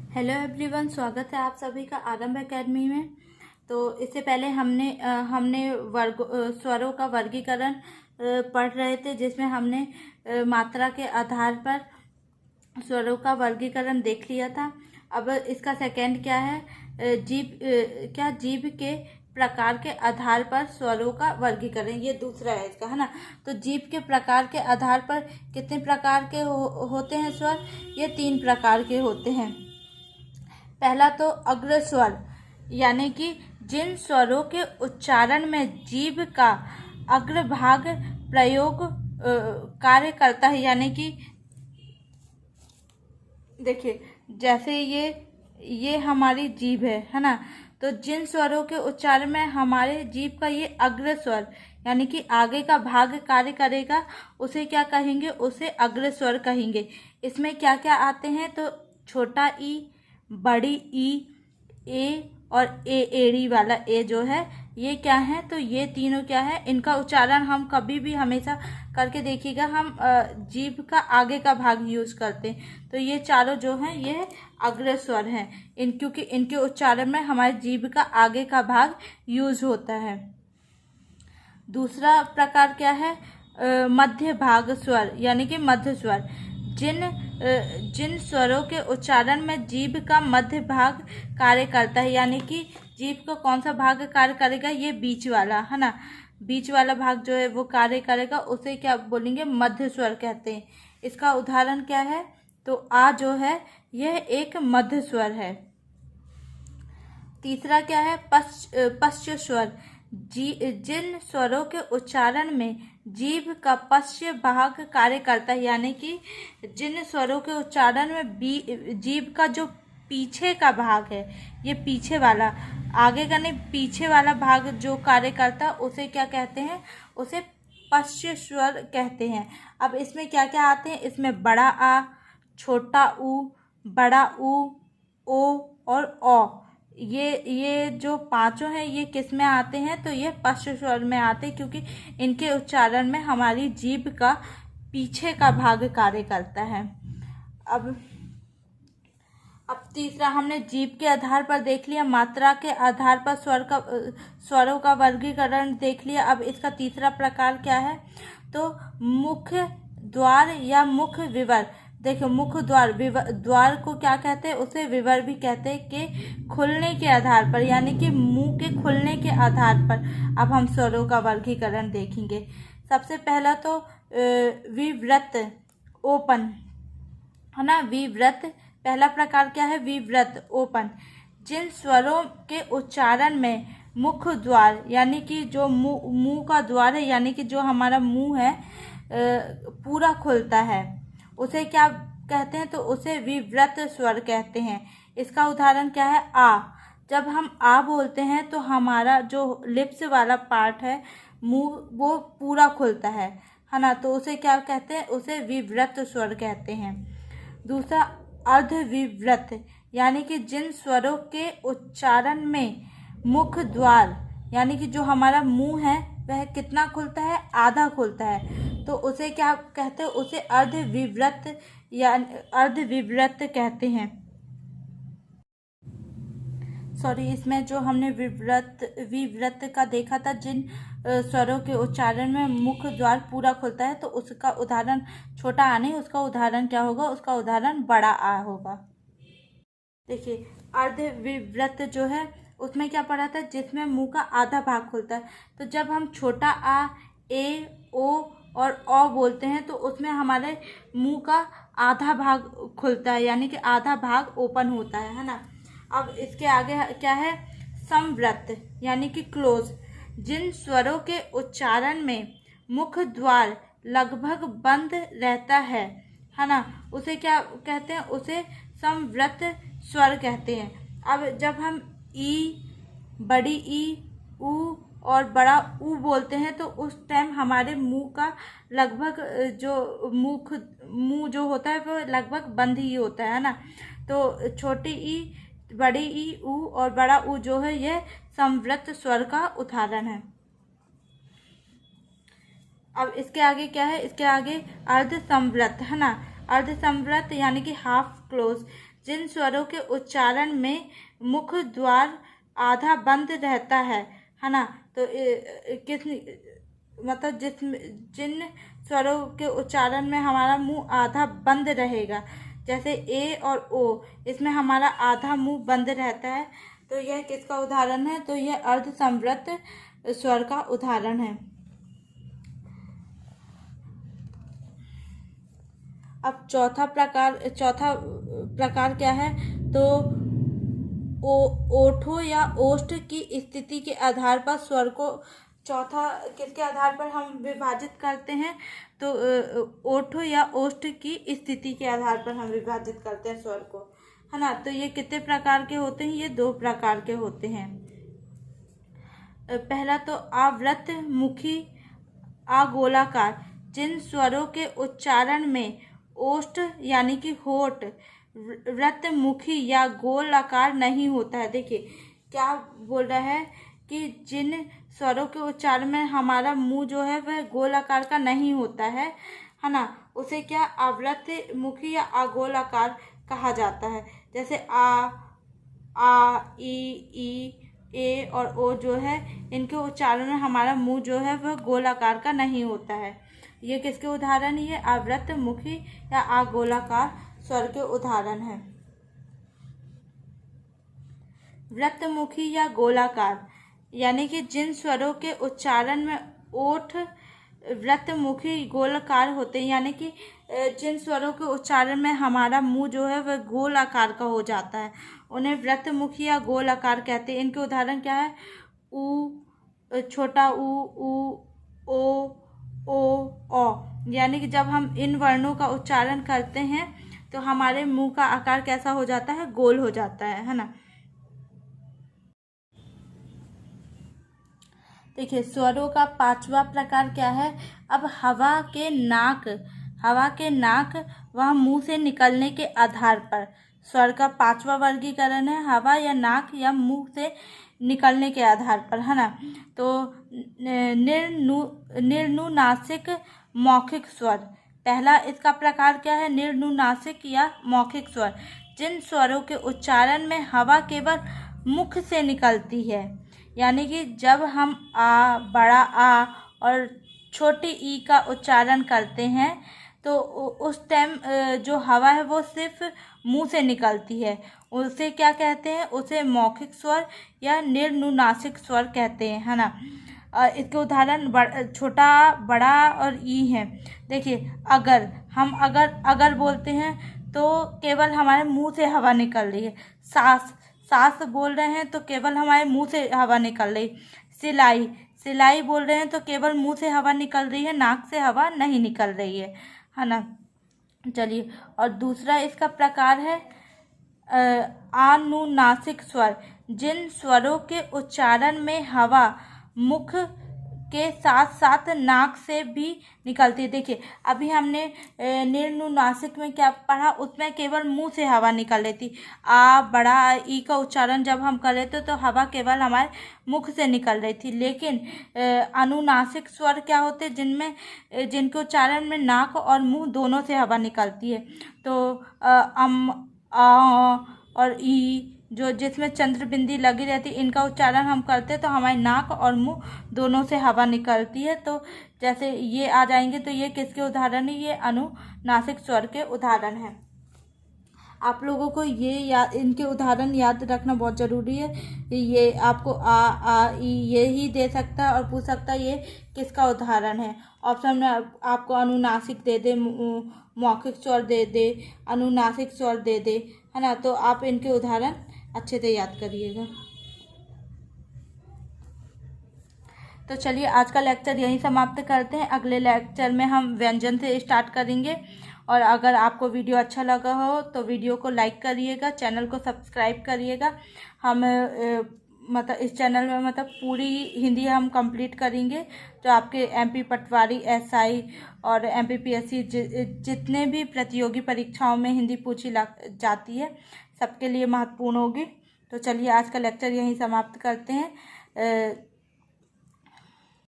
Hello everyone, स्वागत है आप सभी का आरंभ एकेडमी में। तो इससे पहले हमने स्वरों का वर्गीकरण पढ़ रहे थे, जिसमें हमने मात्रा के आधार पर स्वरों का वर्गीकरण देख लिया था। अब इसका सेकंड क्या है, जीभ के प्रकार के आधार पर स्वरों का वर्गीकरण, ये दूसरा है इसका, है ना। तो जीभ के प्रकार के आधार पर कितने प्रकार के होते हैं स्वर? ये 3 प्रकार के होते हैं। पहला तो अग्र स्वर, यानी कि जिन स्वरों के उच्चारण में जीभ का अग्रभाग प्रयोग कार्य करता है, यानी कि देखिए जैसे ये हमारी जीभ है ना। तो जिन स्वरों के उच्चारण में हमारे जीभ का ये अग्र स्वर, यानी कि आगे का भाग कार्य करेगा, उसे क्या कहेंगे? उसे अग्र स्वर कहेंगे। इसमें क्या क्या आते हैं? तो छोटा ई, बड़ी ई, ए और एड़ी वाला ए जो है, ये क्या है? तो ये तीनों क्या है? इनका उच्चारण हम कभी भी हमेशा करके देखिएगा, हम जीभ का आगे का भाग यूज करते हैं। तो ये चारों जो हैं ये अग्र स्वर हैं, क्योंकि इनके उच्चारण में हमारी जीभ का आगे का भाग यूज होता है। दूसरा प्रकार क्या है? मध्य भाग स्वर, यानी कि मध्य स्वर। जिन स्वरों के उच्चारण में जीभ का मध्य भाग कार्य करता है, यानी कि जीभ का कौन सा भाग कार्य करेगा? ये बीच वाला, है ना। बीच वाला भाग जो है वो कार्य करेगा, उसे क्या बोलेंगे? मध्य स्वर कहते हैं। इसका उदाहरण क्या है? तो आ जो है यह एक मध्य स्वर है। तीसरा क्या है? पश्च स्वर। जिन स्वरों के उच्चारण में जीभ का पश्च भाग कार्य करता है, यानी कि जिन स्वरों के उच्चारण में जीभ का जो पीछे का भाग है, ये पीछे वाला, आगे का नहीं, पीछे वाला भाग जो कार्य करता है, उसे क्या कहते हैं? उसे पश्च स्वर कहते हैं। अब इसमें क्या क्या आते हैं? इसमें बड़ा आ, छोटा ऊ, बड़ा ऊ, ओ और औ, ये जो पांचों हैं ये किस में आते हैं? तो ये पश्च स्वर में आते हैं, क्योंकि इनके उच्चारण में हमारी जीभ का पीछे का भाग कार्य करता है। अब तीसरा हमने जीभ के आधार पर देख लिया, मात्रा के आधार पर स्वरों का वर्गीकरण देख लिया। अब इसका तीसरा प्रकार क्या है? तो मुख्य द्वार या मुख्य विवर। देखो, मुख्य द्वार को क्या कहते हैं? उसे विवर भी कहते हैं, कि खुलने के आधार पर, यानी कि मुंह के खुलने के आधार पर अब हम स्वरों का वर्गीकरण देखेंगे। सबसे पहला तो विव्रत, ओपन, है ना। विव्रत पहला प्रकार क्या है? विव्रत, ओपन। जिन स्वरों के उच्चारण में मुख द्वार, यानी कि जो मुंह का द्वार है, यानी कि जो हमारा मुंह है पूरा खुलता है, उसे क्या कहते हैं? तो उसे विव्रत स्वर कहते हैं। इसका उदाहरण क्या है? आ। जब हम आ बोलते हैं तो हमारा जो लिप्स वाला पार्ट है, मुंह, वो पूरा खुलता है ना। तो उसे क्या कहते हैं? उसे विव्रत स्वर कहते हैं। दूसरा अर्धविव्रत, यानी कि जिन स्वरों के उच्चारण में मुख द्वार, यानी कि जो हमारा मुंह है वह कितना खुलता है? आधा खुलता है, तो उसे क्या कहते हैं? उसे अर्धविव्रत या अर्धविव्रत कहते हैं। सॉरी, इसमें जो हमने विव्रत का देखा था, जिन स्वरों के उच्चारण में मुख द्वार पूरा खुलता है, तो उसका उदाहरण छोटा आ नहीं, उसका उदाहरण क्या होगा? उसका उदाहरण बड़ा आ होगा। देखिए, अर्धविव्रत जो है उसमें क्या पढ़ा था? जिसमें मुंह का आधा भाग खुलता है। तो जब हम छोटा आ, ए, ओ और औ बोलते हैं, तो उसमें हमारे मुंह का आधा भाग खुलता है, यानी कि आधा भाग ओपन होता है ना। अब इसके आगे क्या है? संव्रत, यानी कि क्लोज। जिन स्वरों के उच्चारण में मुख द्वार लगभग बंद रहता है ना, उसे क्या कहते हैं? उसे संव्रत स्वर कहते हैं। अब जब हम ई, बड़ी ई, ऊ और बड़ा ऊ बोलते हैं, तो उस टाइम हमारे मुंह का लगभग जो मुंह जो होता है वो लगभग बंद ही होता है ना। तो छोटी ई, बड़ी ई, ऊ और बड़ा ऊ जो है ये संवृत स्वर का उदाहरण है। अब इसके आगे क्या है? इसके आगे अर्ध संवृत, है ना। अर्ध संवृत यानी कि हाफ क्लोज। जिन स्वरों के उच्चारण में मुख द्वार आधा बंद रहता है ना। तो किस मतलब जिन स्वरों के उच्चारण में हमारा मुंह आधा बंद रहेगा, जैसे ए और ओ, इसमें हमारा आधा मुंह बंद रहता है, तो यह किसका उदाहरण है? तो यह अर्ध संवृत स्वर का उदाहरण है। अब चौथा प्रकार क्या है? तो ओठों या ओष्ठ की स्थिति के आधार पर स्वर को चौथा किसके आधार पर हम विभाजित करते हैं? तो ओठों या ओष्ठ की स्थिति के आधार पर हम विभाजित करते हैं स्वर को, है ना। तो ये कितने प्रकार के होते हैं? ये 2 प्रकार के होते हैं। पहला तो आवृत मुखी आगोलाकार, जिन स्वरों के उच्चारण में ओष्ठ यानी कि होठ वृत्तमुखी या गोल आकार नहीं होता है। देखिए क्या बोल रहा है कि जिन स्वरों के उच्चारण में हमारा मुंह जो है वह गोल आकार का नहीं होता है ना, उसे क्या आवृत्तमुखी या अगोल आकार कहा जाता है। जैसे आ ई ए और ओ जो है, इनके उच्चारण में हमारा मुंह जो है वह गोल आकार का नहीं होता है। ये किसके उदाहरण? ये आवृत्तमुखी या अगोलाकार स्वर के उदाहरण है। वृत्तमुखी या गोलाकार यानी कि जिन स्वरों के उच्चारण में ओठ वृत्तमुखी गोलाकार होते हैं, यानी कि जिन स्वरों के उच्चारण में हमारा मुंह जो है वह गोल आकार का हो जाता है, उन्हें वृत्तमुखी या गोल आकार कहते हैं। इनके उदाहरण क्या है? ऊ, छोटा ऊ, ओ, यानी कि जब हम इन वर्णों का उच्चारण करते हैं तो हमारे मुंह का आकार कैसा हो जाता है? गोल हो जाता है ना। देखिए स्वरों का 5वां प्रकार क्या है? अब हवा के नाक वह मुंह से निकलने के आधार पर स्वर का 5वां वर्गीकरण है, हवा या नाक या मुंह से निकलने के आधार पर, है ना। तो निर्नुनासिक मौखिक स्वर, पहला इसका प्रकार क्या है? निर्नुनासिक या मौखिक स्वर, जिन स्वरों के उच्चारण में हवा केवल मुख से निकलती है, यानी कि जब हम आ, बड़ा आ और छोटी ई का उच्चारण करते हैं तो उस टाइम जो हवा है वो सिर्फ मुंह से निकलती है, उसे क्या कहते हैं? उसे मौखिक स्वर या निर्नुनासिक स्वर कहते हैं, है ना। इसके उदाहरण छोटा, बड़ा और ई हैं। देखिए अगर बोलते हैं तो केवल हमारे मुंह से हवा निकल रही है। सांस बोल रहे हैं तो केवल हमारे मुंह से हवा निकल रही। सिलाई बोल रहे हैं तो केवल मुंह से हवा निकल रही है, नाक से हवा नहीं निकल रही है ना। चलिए, और दूसरा इसका प्रकार है अनुनासिक स्वर, जिन स्वरों के उच्चारण में हवा मुख के साथ साथ नाक से भी निकलती है। देखिए अभी हमने निर्नुनासिक में क्या पढ़ा? उसमें केवल मुंह से हवा निकल रही थी। आ, बड़ा, ई का उच्चारण जब हम कर रहे थे तो हवा केवल हमारे मुख से निकल रही थी। लेकिन अनुनासिक स्वर क्या होते? जिनके उच्चारण में नाक और मुंह दोनों से हवा निकलती है। तो आ और ई जो जिसमें चंद्र बिंदी लगी रहती, इनका उच्चारण हम करते हैं तो हमारे नाक और मुंह दोनों से हवा निकलती है। तो जैसे ये आ जाएंगे तो ये किसके उदाहरण है? ये अनुनासिक स्वर के उदाहरण हैं। आप लोगों को इनके उदाहरण याद रखना बहुत ज़रूरी है। ये आपको आ ई ये ही दे सकता है और पूछ सकता है ये किसका उदाहरण है। ऑप्शन में आपको अनुनासिक दे दे, मौखिक स्वर दे दे, अनुनासिक स्वर दे दे, है ना। तो आप इनके उदाहरण अच्छे से याद करिएगा। तो चलिए आज का लेक्चर यहीं समाप्त करते हैं। अगले लेक्चर में हम व्यंजन से स्टार्ट करेंगे। और अगर आपको वीडियो अच्छा लगा हो तो वीडियो को लाइक करिएगा, चैनल को सब्सक्राइब करिएगा। हम मतलब इस चैनल में पूरी हिंदी हम कंप्लीट करेंगे, जो आपके एमपी पटवारी, एसआई और एमपीपीएससी जितने भी प्रतियोगी परीक्षाओं में हिंदी पूछी जाती है सबके लिए महत्वपूर्ण होगी। तो चलिए आज का लेक्चर यहीं समाप्त करते हैं।